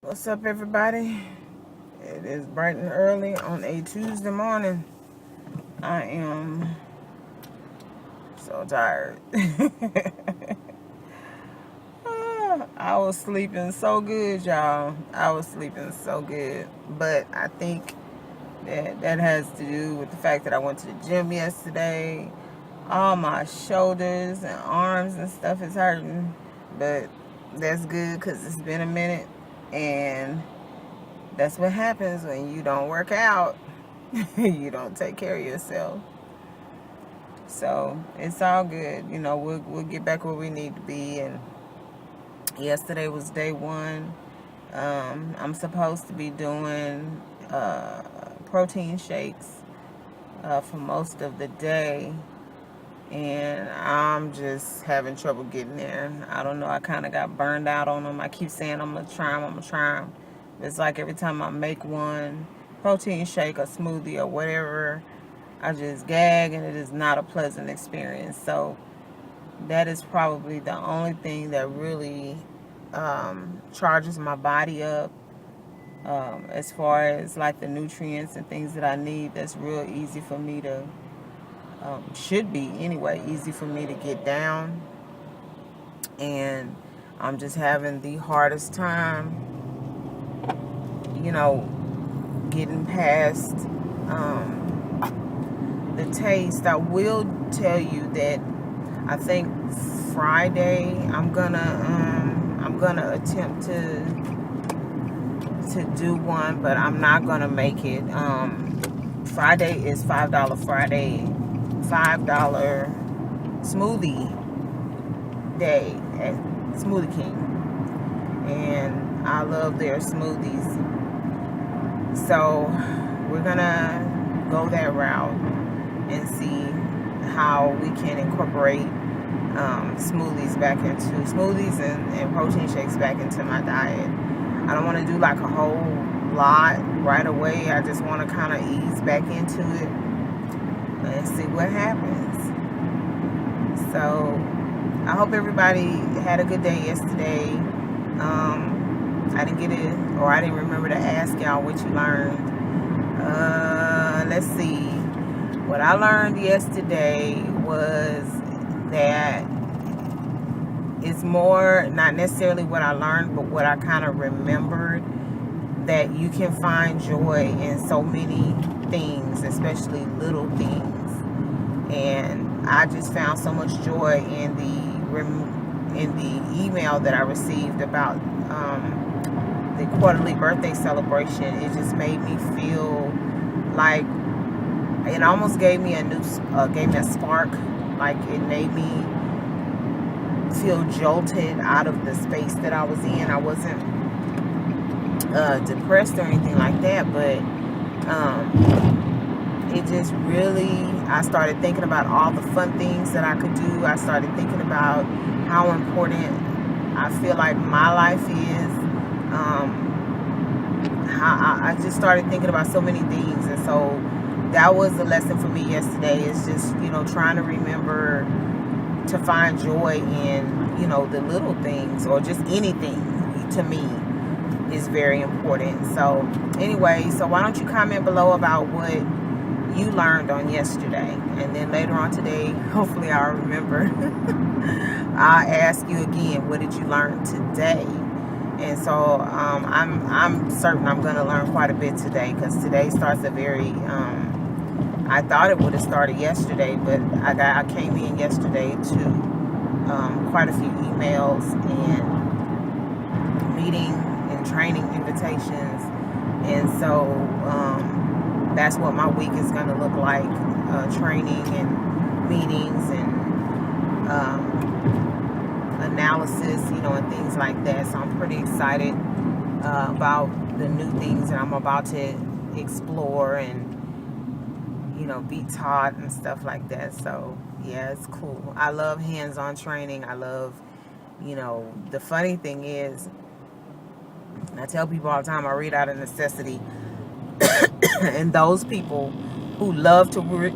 What's up, everybody? It is bright and early on a Tuesday morning. I am so tired. I was sleeping so good, y'all. I was sleeping so good. But I think that has to do with the fact that I went to the gym yesterday. All my shoulders and arms and stuff is hurting. But that's good because it's been a minute. And that's what happens when you don't work out. You don't take care of yourself. So it's all good. You know, we'll get back where we need to be. And yesterday was day one. I'm supposed to be doing protein shakes for most of the day. And I'm just having trouble getting there. I don't know. I kind of got burned out on them. I keep saying I'm going to try them. It's like every time I make one protein shake or smoothie or whatever, I just gag, and it is not a pleasant experience. So that is probably the only thing that really charges my body up as far as like the nutrients and things that I need. That's real easy for me to, should be anyway, easy for me to get down. And I'm just having the hardest time, getting past the taste. I will tell you that I think Friday I'm gonna attempt to do one, but I'm not gonna make it. Friday is $5 Friday, $5 smoothie day at Smoothie King, and I love their smoothies. So we're gonna go that route and see how we can incorporate smoothies and protein shakes back into my diet. I don't want to do like a whole lot right away. I just want to kind of ease back into it and see what happens. So I hope everybody had a good day yesterday. I didn't get it, or I didn't remember to ask y'all what you learned. Let's see. What I learned yesterday was that it's more, not necessarily what I learned, but what I kind of remembered, that you can find joy in so many things, especially little things. And I just found so much joy in the email that I received about the quarterly birthday celebration. It just made me feel like, it almost gave me a spark. Like, it made me feel jolted out of the space that I was in. I wasn't depressed or anything like that, but it just really, I started thinking about all the fun things that I could do. I started thinking about how important I feel like my life is. I just started thinking about so many things, and so that was the lesson for me yesterday. Is just, trying to remember to find joy in, the little things, or just anything, to me, is very important. So anyway, so why don't you comment below about what you learned on yesterday, and then later on today, hopefully I'll remember. I'll ask you again, what did you learn today? And so I'm certain I'm going to learn quite a bit today, because today starts a very I thought it would have started yesterday, but I came in yesterday to quite a few emails and meeting and training invitations, and so that's what my week is going to look like, training and meetings and analysis, and things like that. So I'm pretty excited about the new things that I'm about to explore and be taught and stuff like that. So yeah, it's cool. I love hands-on training. I love, the funny thing is, I tell people all the time, I read out of necessity. And those people who love to read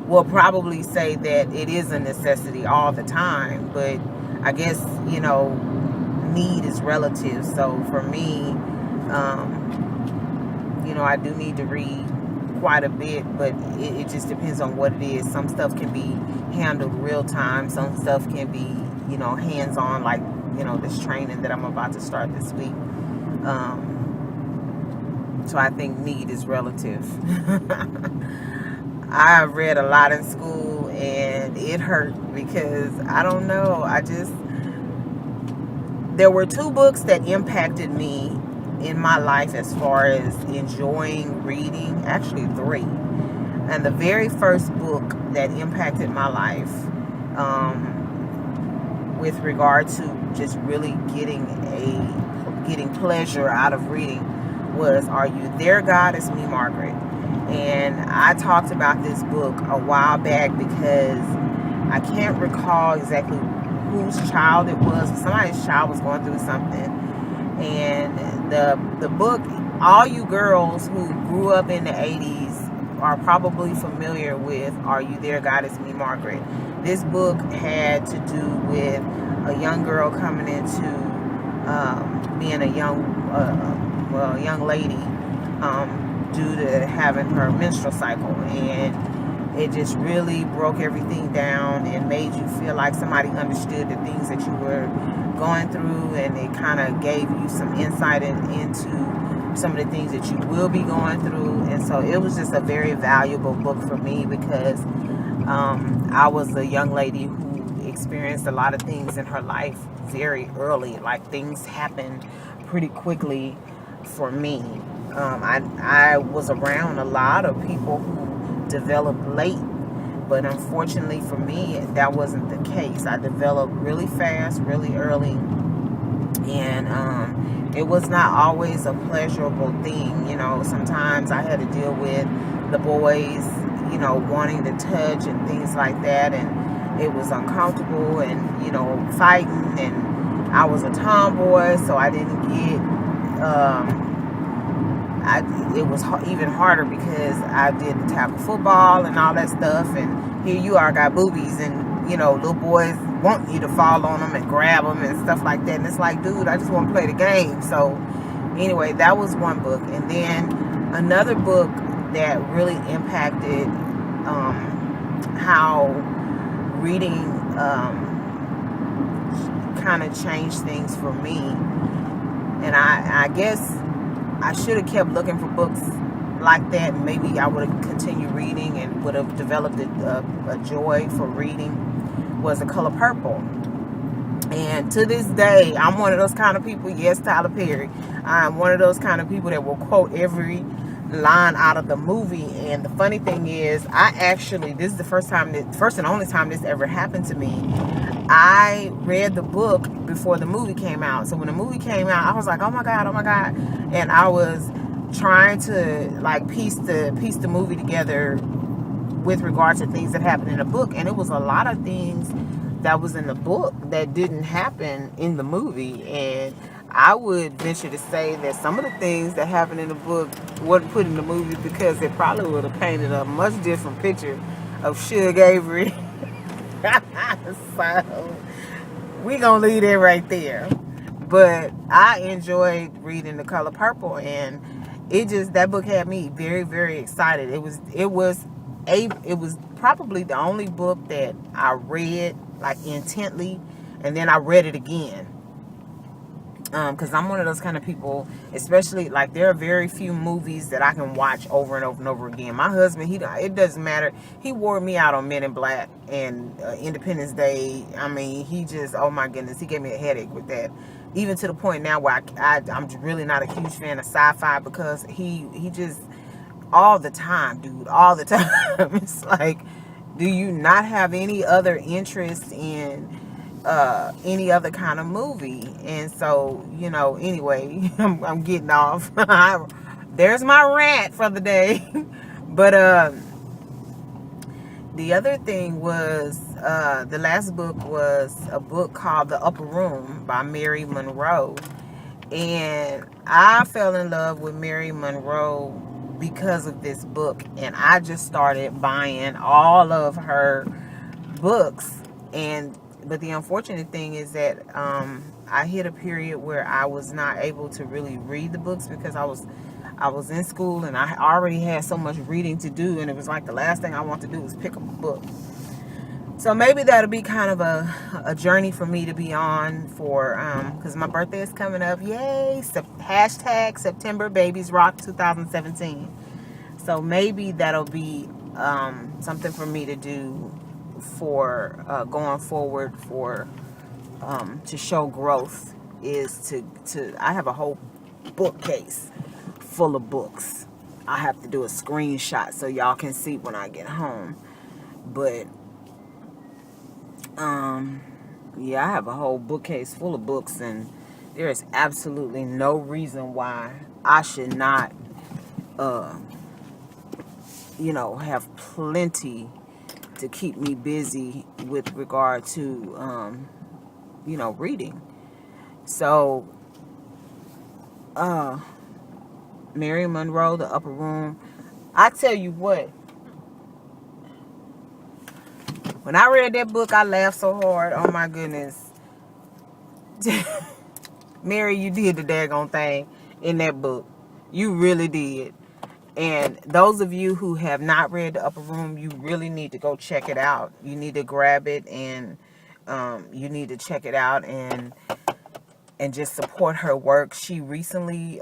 will probably say that it is a necessity all the time, but I guess, you know, need is relative. So for me, you know, I do need to read quite a bit, but it just depends on what it is. Some stuff can be handled real time. Some stuff can be, you know, hands-on, like, you know, this training that I'm about to start this week. So I think need is relative. I read a lot in school and it hurt because I don't know. There were 2 books that impacted me in my life as far as enjoying reading. Actually 3. And the very first book that impacted my life, with regard to just really getting pleasure out of reading, was Are You There, God? It's Me, Margaret. And I talked about this book a while back because I can't recall exactly whose child it was. Somebody's child was going through something. And the book, all you girls who grew up in the 80s are probably familiar with Are You There, God? It's Me, Margaret. This book had to do with a young girl coming into being a young lady due to having her menstrual cycle, and it just really broke everything down and made you feel like somebody understood the things that you were going through, and it kind of gave you some insight into some of the things that you will be going through. And so it was just a very valuable book for me because I was a young lady who experienced a lot of things in her life very early. Like, things happened pretty quickly for me. I was around a lot of people who developed late, but unfortunately for me, that wasn't the case. I developed really fast, really early, and it was not always a pleasurable thing. You know, sometimes I had to deal with the boys, you know, wanting to touch and things like that, and it was uncomfortable, and, you know, fighting, and I was a tomboy, so I didn't get it was even harder because I did the tackle football and all that stuff, and here you are, got boobies, and, you know, little boys want you to fall on them and grab them and stuff like that, and it's like, dude, I just want to play the game. So anyway, that was one book. And then another book that really impacted how reading kind of changed things for me, and I guess I should have kept looking for books like that. Maybe I would have continued reading and would have developed a joy for reading, was The Color Purple. And to this day, I'm one of those kind of people. Yes, Tyler Perry. I'm one of those kind of people that will quote every line out of the movie. And the funny thing is, this is the first and only time this ever happened to me. I read the book before the movie came out. So when the movie came out, I was like, oh my God. And I was trying to, like, piece the movie together with regard to things that happened in the book. And it was a lot of things that was in the book that didn't happen in the movie. And I would venture to say that some of the things that happened in the book wasn't put in the movie because it probably would have painted a much different picture of Suge Avery. So we gonna leave that right there. But I enjoyed reading The Color Purple, and that book had me very, very excited. It was probably the only book that I read, like, intently, and then I read it again. Because I'm one of those kind of people, especially, like, there are very few movies that I can watch over and over and over again. My husband, it doesn't matter. He wore me out on Men in Black and Independence Day. I mean, he just, oh my goodness, he gave me a headache with that. Even to the point now where I'm really not a huge fan of sci-fi because he just, all the time, dude, all the time. It's like, do you not have any other interest in any other kind of movie? And so, you know, anyway, I'm getting off. There's my rant for the day. But the other thing was, the last book was a book called The Upper Room by Mary Monroe. And I fell in love with Mary Monroe because of this book, and I just started buying all of her books. And but the unfortunate thing is that I hit a period where I was not able to really read the books because I was in school and I already had so much reading to do, and it was like the last thing I want to do was pick up a book. So maybe that'll be kind of a journey for me to be on for, because my birthday is coming up. Yay! Hashtag September Babies Rock 2017. So maybe that'll be something for me to do for going forward for to show growth, is to I have a whole bookcase full of books. I have to do a screenshot so y'all can see when I get home. But yeah, I have a whole bookcase full of books, and there is absolutely no reason why I should not have plenty to keep me busy with regard to reading. So Mary Monroe, The Upper Room. I tell you what, when I read that book, I laughed so hard. Oh my goodness. Mary, you did the daggone thing in that book. You really did. And those of you who have not read The Upper Room, you really need to go check it out. You need to grab it, and you need to check it out and just support her work. She recently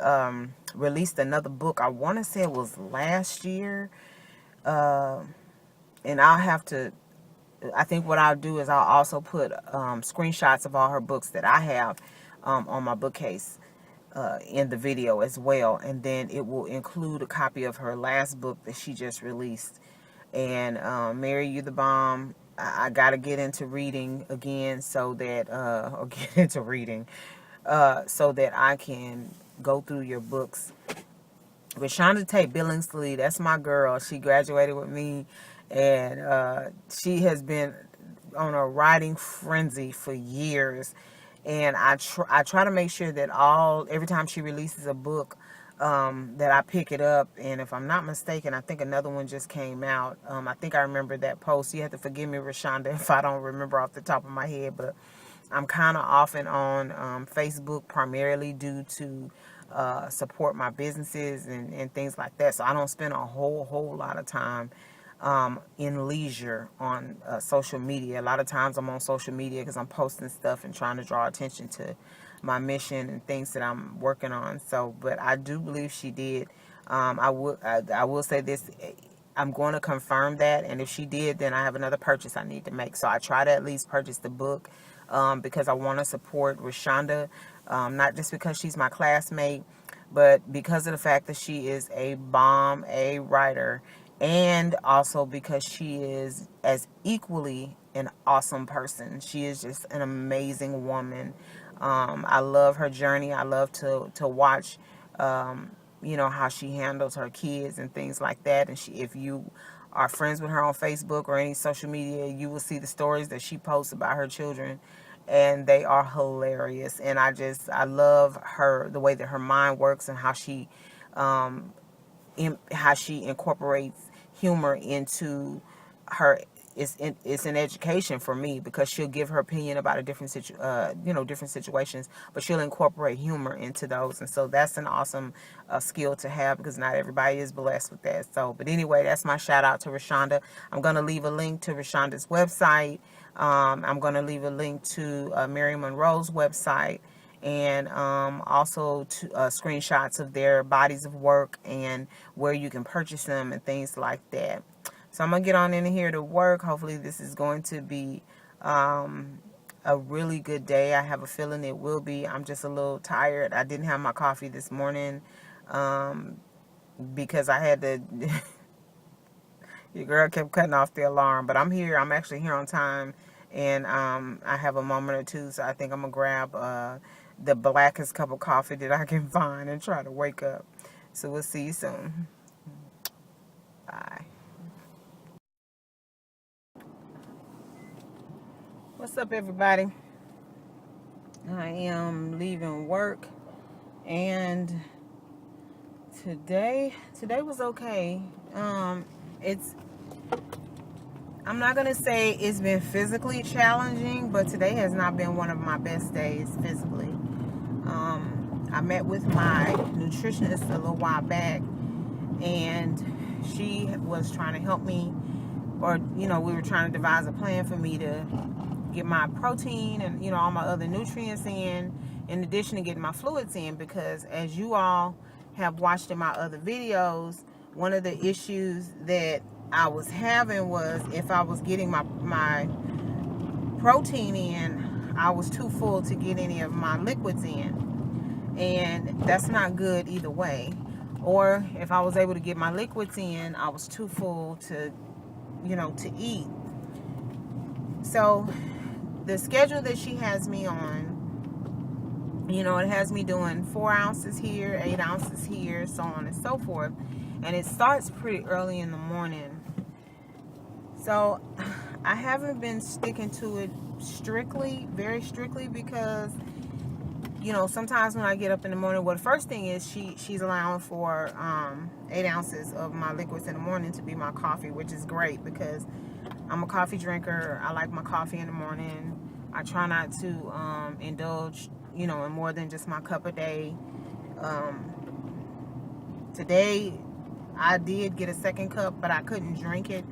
released another book. I want to say it was last year. And I think what I'll do is I'll also put screenshots of all her books that I have on my bookcase in the video as well. And then it will include a copy of her last book that she just released. And Mary, you the bomb. I got to get into reading again so that, so that I can go through your books. ReShonda Tate Billingsley, that's my girl. She graduated with me, and she has been on a writing frenzy for years. And I try to make sure that every time she releases a book, that I pick it up. And if I'm not mistaken, I think another one just came out. I think I remember that post. You have to forgive me, ReShonda, if I don't remember off the top of my head, but I'm kind of off and on Facebook, primarily due to support my businesses and things like that. So I don't spend a whole lot of time in leisure on social media. A lot of times I'm on social media because I'm posting stuff and trying to draw attention to my mission and things that I'm working on. So, but I do believe she did. I will say this. I'm going to confirm that, and if she did, then I have another purchase I need to make. So I try to at least purchase the book because I want to support ReShonda, not just because she's my classmate, but because of the fact that she is a bomb, a writer, and also because she is as equally an awesome person. She is just an amazing woman. I love her journey. I love to watch how she handles her kids and things like that. And if you are friends with her on Facebook or any social media, you will see the stories that she posts about her children, and they are hilarious. And I love her, the way that her mind works, and how she incorporates humor into her. It's an education for me, because she'll give her opinion about a different different situations, but she'll incorporate humor into those. And so that's an awesome skill to have, because not everybody is blessed with that. So, but anyway, that's my shout out to ReShonda. I'm going to leave a link to ReShonda's website. I'm going to leave a link to Mary Monroe's website, and also to screenshots of their bodies of work and where you can purchase them and things like that. So I'm going to get on in here to work. Hopefully this is going to be a really good day. I have a feeling it will be. I'm just a little tired. I didn't have my coffee this morning because I had to... Your girl kept cutting off the alarm, but I'm here. I'm actually here on time, and I have a moment or two, so I think I'm going to grab the blackest cup of coffee that I can find and try to wake up. So we'll see you soon. Bye. What's up, everybody? I am leaving work, and today was okay. I'm not going to say it's been physically challenging, but today has not been one of my best days physically. I met with my nutritionist a little while back, and she was trying to help me, or, we were trying to devise a plan for me to get my protein and, all my other nutrients in addition to getting my fluids in, because as you all have watched in my other videos, one of the issues that I was having was if I was getting my protein in, I was too full to get any of my liquids in. And that's not good either way. Or if I was able to get my liquids in, I was too full to, to eat. So the schedule that she has me on, it has me doing 4 ounces here, 8 ounces here, so on and so forth. And it starts pretty early in the morning. So I haven't been sticking to it very strictly, because sometimes when I get up in the morning, well, the first thing is she's allowing for 8 ounces of my liquids in the morning to be my coffee, which is great because I'm a coffee drinker. I like my coffee in the morning. I try not to indulge, in more than just my cup a day. Today, I did get a second cup, but I couldn't drink it.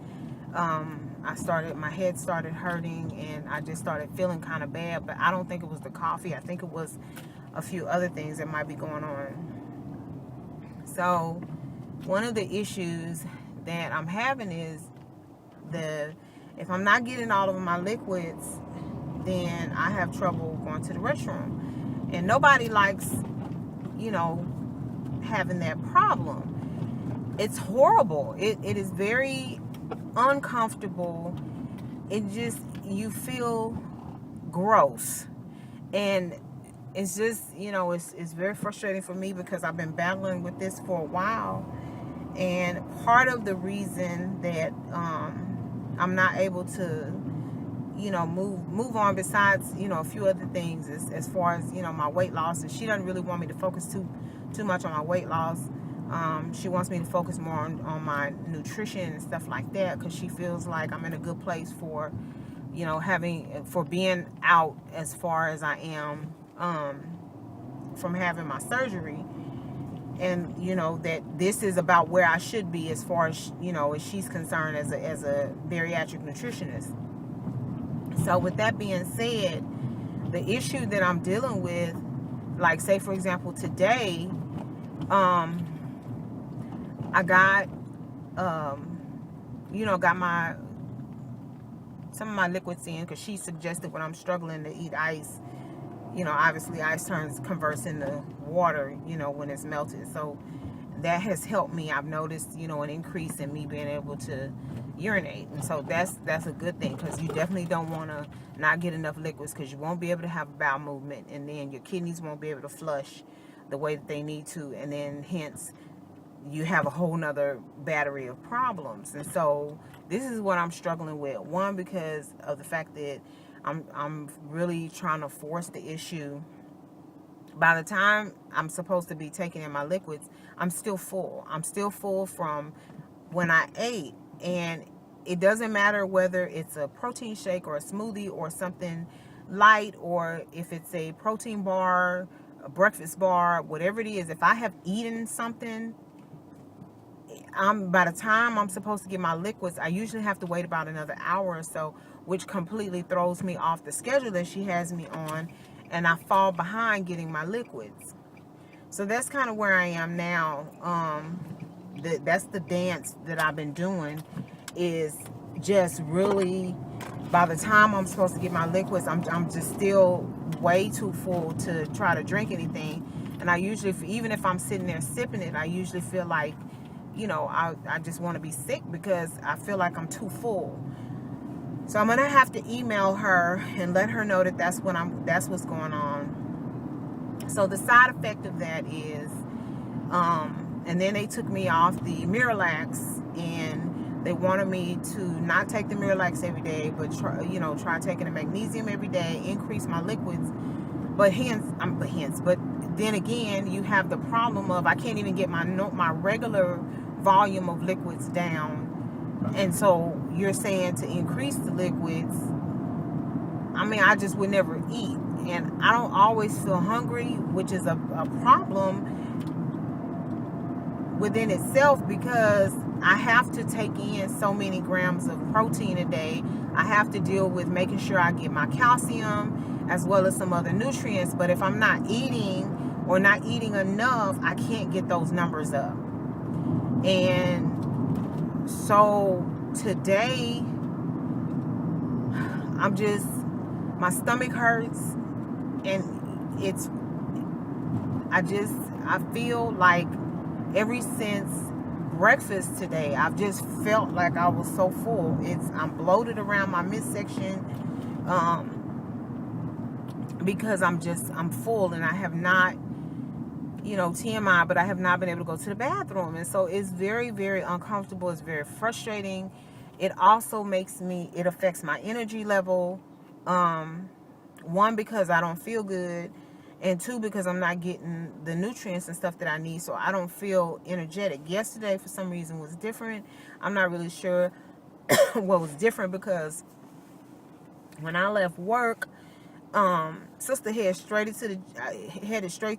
My head started hurting, and I just started feeling kind of bad, but I don't think it was the coffee. I think it was a few other things that might be going on. So one of the issues that I'm having is if I'm not getting all of my liquids, then I have trouble going to the restroom. And nobody likes, having that problem. It's horrible. It is very uncomfortable. You feel gross, and it's just it's very frustrating for me because I've been battling with this for a while. And part of the reason that I'm not able to move on, besides a few other things, as far as my weight loss, and she doesn't really want me to focus too much on my weight loss. She wants me to focus more on my nutrition and stuff like that, because she feels like I'm in a good place for, for being out as far as I am from having my surgery. And, that this is about where I should be as far as, as she's concerned as a bariatric nutritionist. So with that being said, the issue that I'm dealing with, like say for example today, I got, got some of my liquids in, because she suggested when I'm struggling to eat ice, obviously ice converts into water, when it's melted. So that has helped me. I've noticed, an increase in me being able to urinate. And so that's a good thing, because you definitely don't want to not get enough liquids, because you won't be able to have a bowel movement, and then your kidneys won't be able to flush the way that they need to, and then hence you have a whole nother battery of problems. And so this is what I'm struggling with. One, because of the fact that I'm really trying to force the issue. By the time I'm supposed to be taking in my liquids, I'm still full. I'm still full from when I ate. And it doesn't matter whether it's a protein shake or a smoothie or something light, or if it's a protein bar, a breakfast bar, whatever it is. If I have eaten something, by the time I'm supposed to get my liquids, I usually have to wait about another hour or so, which completely throws me off the schedule that she has me on, and I fall behind getting my liquids. So that's kind of where I am now. That's the dance that I've been doing, is just really, by the time I'm supposed to get my liquids, I'm just still way too full to try to drink anything. And I usually, even if I'm sitting there sipping it, I usually feel like, I just want to be sick, because I feel like I'm too full. So I'm gonna have to email her and let her know that that's what's going on. So the side effect of that is, and then they took me off the Miralax, and they wanted me to not take the Miralax every day, but try taking the magnesium every day, increase my liquids. But then again, you have the problem of I can't even get my regular volume of liquids down And so you're saying to increase the liquids. I mean, I just would never eat. And I don't always feel hungry, which is a problem within itself, because I have to take in so many grams of protein a day. I have to deal with making sure I get my calcium as well as some other nutrients. But if I'm not eating or not eating enough, I can't get those numbers up. And so today, my stomach hurts, and I feel like ever since breakfast today, I've just felt like I was so full. I'm bloated around my midsection, because I'm full, and I have not, TMI, but I have not been able to go to the bathroom. And so it's very, very uncomfortable. It's very frustrating. It also it affects my energy level. One, because I don't feel good, and two, because I'm not getting the nutrients and stuff that I need, so I don't feel energetic. Yesterday, for some reason, was different. I'm not really sure what was different, because when I left work, sister headed straight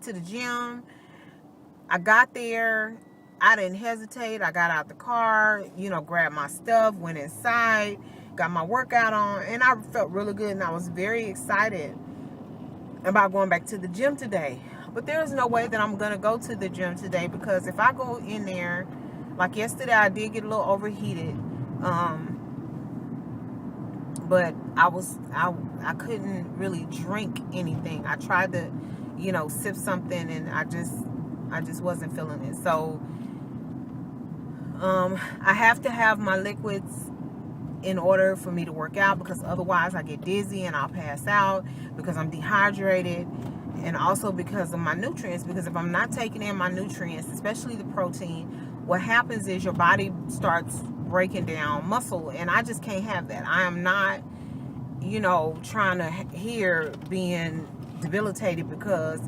to the gym. I got there. I didn't hesitate. I got out the car, grabbed my stuff, went inside, got my workout on, and I felt really good, and I was very excited about going back to the gym today. But there's no way that I'm going to go to the gym today, because if I go in there, like yesterday, I did get a little overheated. But I couldn't really drink anything. I tried to, sip something, and I just wasn't feeling it. So, I have to have my liquids in order for me to work out, because otherwise I get dizzy and I'll pass out, because I'm dehydrated, and also because of my nutrients. Because if I'm not taking in my nutrients, especially the protein, what happens is your body starts breaking down muscle, and I just can't have that. I am not, trying to being debilitated because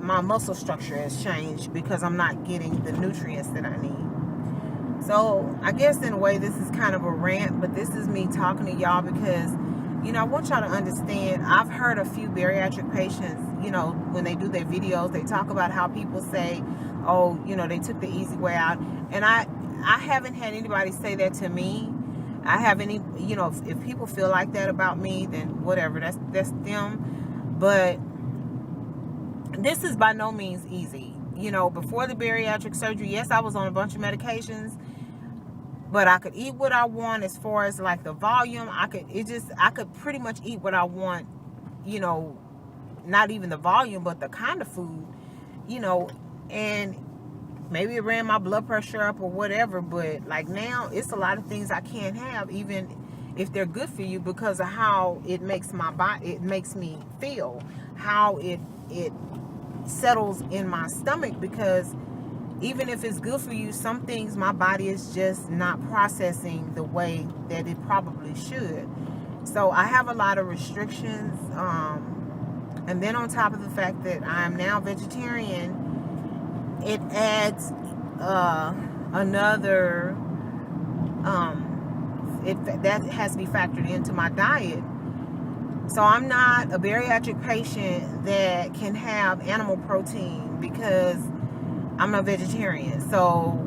my muscle structure has changed, because I'm not getting the nutrients that I need. So I guess in a way this is kind of a rant, but this is me talking to y'all because, I want y'all to understand. I've heard a few bariatric patients, when they do their videos, they talk about how people say, oh, they took the easy way out. And I haven't had anybody say that to me. I haven't, if people feel like that about me, then whatever, that's them. But this is by no means easy. Before the bariatric surgery, yes, I was on a bunch of medications, but I could eat what I want as far as like the volume. I could pretty much eat what I want, not even the volume, but the kind of food, and maybe it ran my blood pressure up or whatever. But like now, it's a lot of things I can't have, even if they're good for you, because of how it makes my body, it makes me feel, how it settles in my stomach. Because even if it's good for you, some things my body is just not processing the way that it probably should. So I have a lot of restrictions, and then on top of the fact that I am now vegetarian, it adds another that has to be factored into my diet. So I'm not a bariatric patient that can have animal protein, because I'm a vegetarian. So,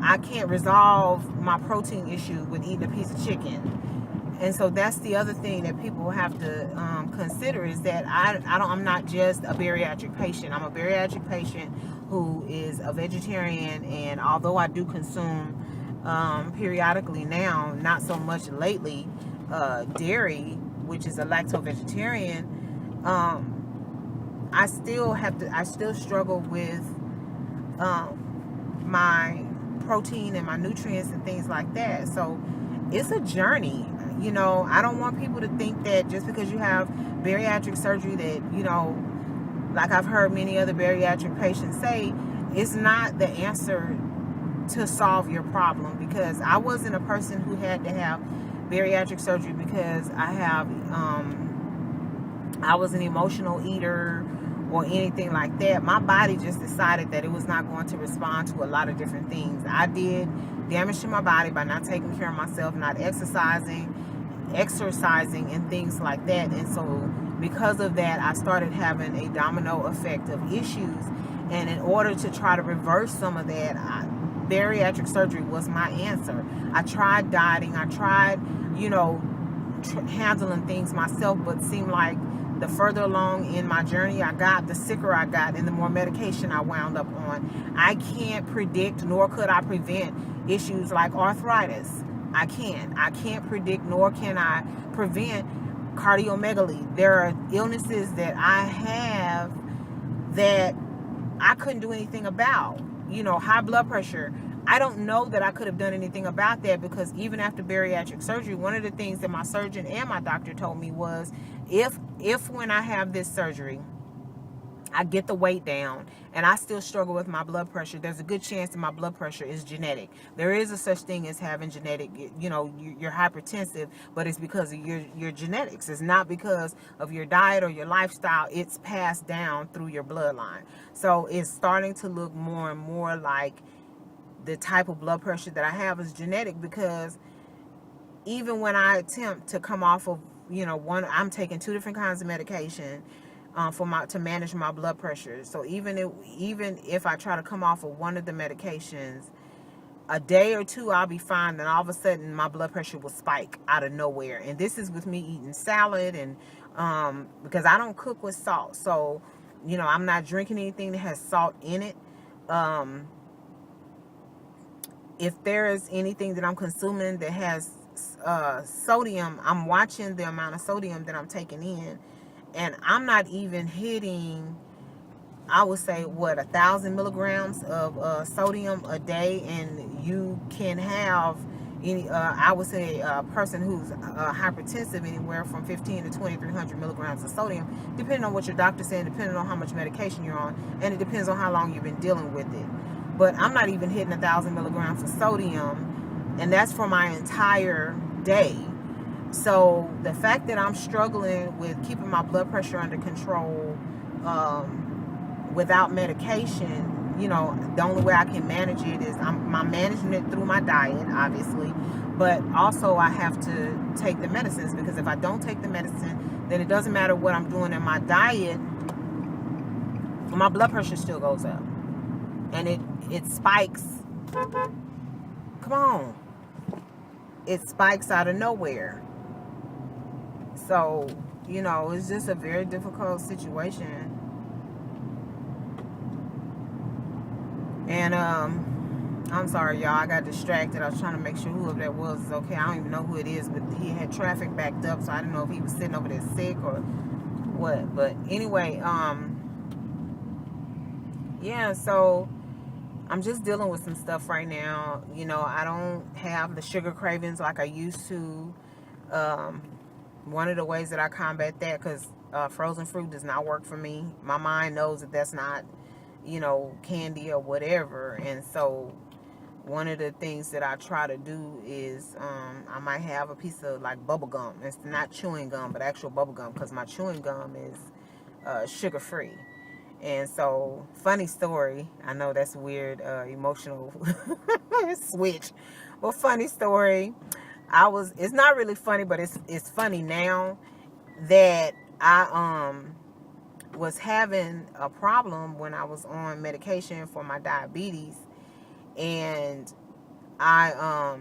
I can't resolve my protein issue with eating a piece of chicken. And so that's the other thing that people have to consider, is that I'm not just a bariatric patient. I'm a bariatric patient who is a vegetarian, and although I do consume periodically now, not so much lately, dairy, which is a lacto-vegetarian, I still struggle with my protein and my nutrients and things like that. So it's a journey. I don't want people to think that just because you have bariatric surgery that, like I've heard many other bariatric patients say, it's not the answer to solve your problem. Because I wasn't a person who had to have bariatric surgery because I was an emotional eater, or anything like that. My body just decided that it was not going to respond to a lot of different things. I did damage to my body by not taking care of myself, not exercising and things like that. And so because of that, I started having a domino effect of issues. And in order to try to reverse some of that, bariatric surgery was my answer. I tried dieting. I tried, handling things myself, but it seemed like the further along in my journey I got, the sicker I got and the more medication I wound up on. I can't predict, nor could I prevent issues like arthritis. I can't predict, nor can I prevent cardiomegaly. There are illnesses that I have that I couldn't do anything about. High blood pressure. I don't know that I could have done anything about that, because even after bariatric surgery, one of the things that my surgeon and my doctor told me was, if when I have this surgery, I get the weight down and I still struggle with my blood pressure, there's a good chance that my blood pressure is genetic. There is a such thing as having genetic, you're hypertensive, but it's because of your genetics. It's not because of your diet or your lifestyle. It's passed down through your bloodline. So it's starting to look more and more like the type of blood pressure that I have is genetic, because even when I attempt to come off of, I'm taking 2 different kinds of medication to manage my blood pressure. So even if I try to come off of one of the medications, a day or two I'll be fine, then all of a sudden my blood pressure will spike out of nowhere. And this is with me eating salad and because I don't cook with salt, so I'm not drinking anything that has salt in it. If there is anything that I'm consuming that has sodium, I'm watching the amount of sodium that I'm taking in, and I'm not even hitting, I would say, 1,000 milligrams of sodium a day. And you can have I would say a person who's hypertensive, anywhere from 15 to 2,300 milligrams of sodium, depending on what your doctor's saying, depending on how much medication you're on, and it depends on how long you've been dealing with it. But I'm not even hitting 1,000 milligrams of sodium, and that's for my entire day. So the fact that I'm struggling with keeping my blood pressure under control without medication, the only way I can manage it is I'm managing it through my diet, obviously, but also I have to take the medicines, because if I don't take the medicine, then it doesn't matter what I'm doing in my diet, my blood pressure still goes up, and it spikes. Come on. It spikes out of nowhere. So, it's just a very difficult situation. And I'm sorry, y'all, I got distracted. I was trying to make sure whoever that was is okay. I don't even know who it is, but he had traffic backed up, so I didn't know if he was sitting over there sick or what. But anyway, yeah, so I'm just dealing with some stuff right now. I don't have the sugar cravings like I used to. One of the ways that I combat that, because frozen fruit does not work for me. My mind knows that that's not, candy or whatever. And so one of the things that I try to do is I might have a piece of like bubble gum. It's not chewing gum, but actual bubble gum, because my chewing gum is sugar free. And so, funny story, I know that's weird, emotional switch, but funny story, it's not really funny, but it's funny now that I was having a problem when I was on medication for my diabetes, and I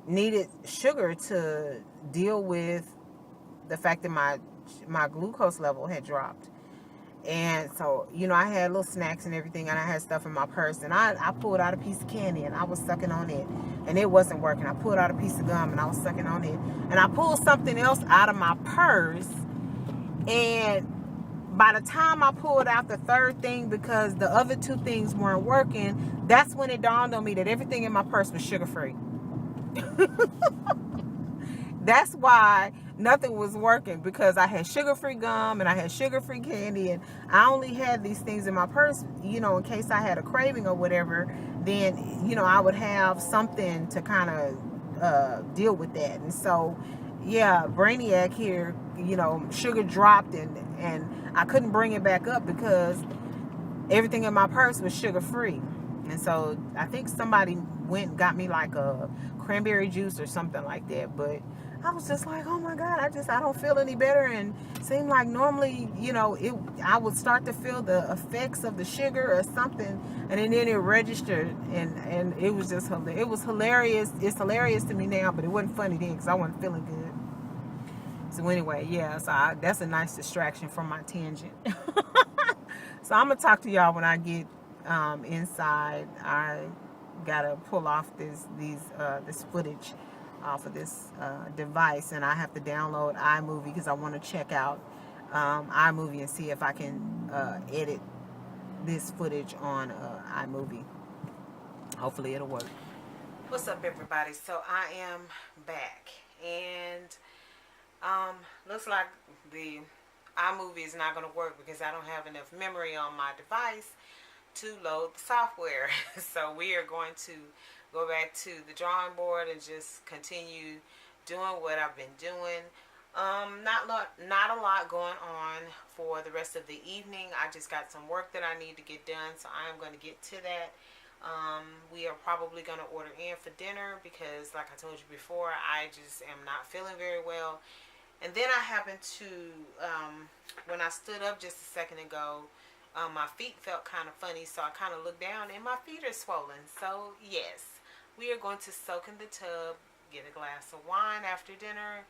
needed sugar to deal with the fact that my glucose level had dropped. And so, I had little snacks and everything, and I had stuff in my purse, and I pulled out a piece of candy and I was sucking on it, and it wasn't working. I pulled out a piece of gum and I was sucking on it, and I pulled something else out of my purse, and by the time I pulled out the third thing, because the other 2 things weren't working, that's when it dawned on me that everything in my purse was sugar free. That's why nothing was working, because I had sugar-free gum and I had sugar-free candy, and I only had these things in my purse, in case I had a craving or whatever, then, I would have something to kind of deal with that. And so, yeah, Brainiac here, sugar dropped, and I couldn't bring it back up because everything in my purse was sugar free. And so I think somebody went and got me like a cranberry juice or something like that. But I was just like, oh my God, I don't feel any better. And seemed like normally, I would start to feel the effects of the sugar or something, and then it registered, and it was just it was hilarious. It's hilarious to me now, but it wasn't funny then because I wasn't feeling good. So anyway, yeah, so that's a nice distraction from my tangent. So I'm gonna talk to y'all when I get inside. I gotta pull off this footage off of this device, and I have to download iMovie because I want to check out iMovie and see if I can edit this footage on iMovie. Hopefully it'll work. What's up, everybody? So I am back, and looks like the iMovie is not going to work because I don't have enough memory on my device to load the software. So we are going to go back to the drawing board and just continue doing what I've been doing. Not a lot going on for the rest of the evening. I just got some work that I need to get done, so I am going to get to that. We are probably going to order in for dinner because, like I told you before, I just am not feeling very well. And then I happened to, when I stood up just a second ago, my feet felt kind of funny, so I kind of looked down and my feet are swollen. So yes, we are going to soak in the tub, get a glass of wine after dinner,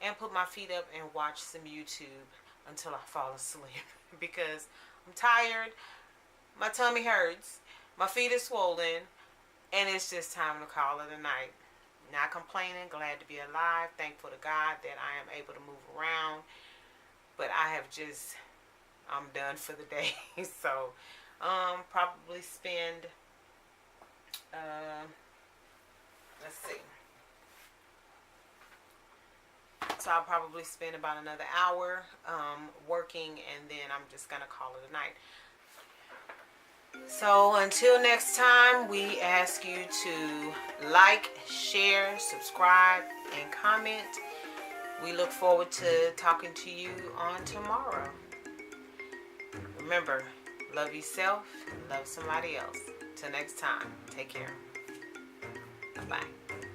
and put my feet up and watch some YouTube until I fall asleep because I'm tired, my tummy hurts, my feet are swollen, and it's just time to call it a night. Not complaining, glad to be alive, thankful to God that I am able to move around. But I'm done for the day. So, probably spend, let's see. So I'll probably spend about another hour working, and then I'm just going to call it a night. So until next time, we ask you to like, share, subscribe, and comment. We look forward to talking to you on tomorrow. Remember, love yourself, love somebody else. Till next time, take care. Bye-bye.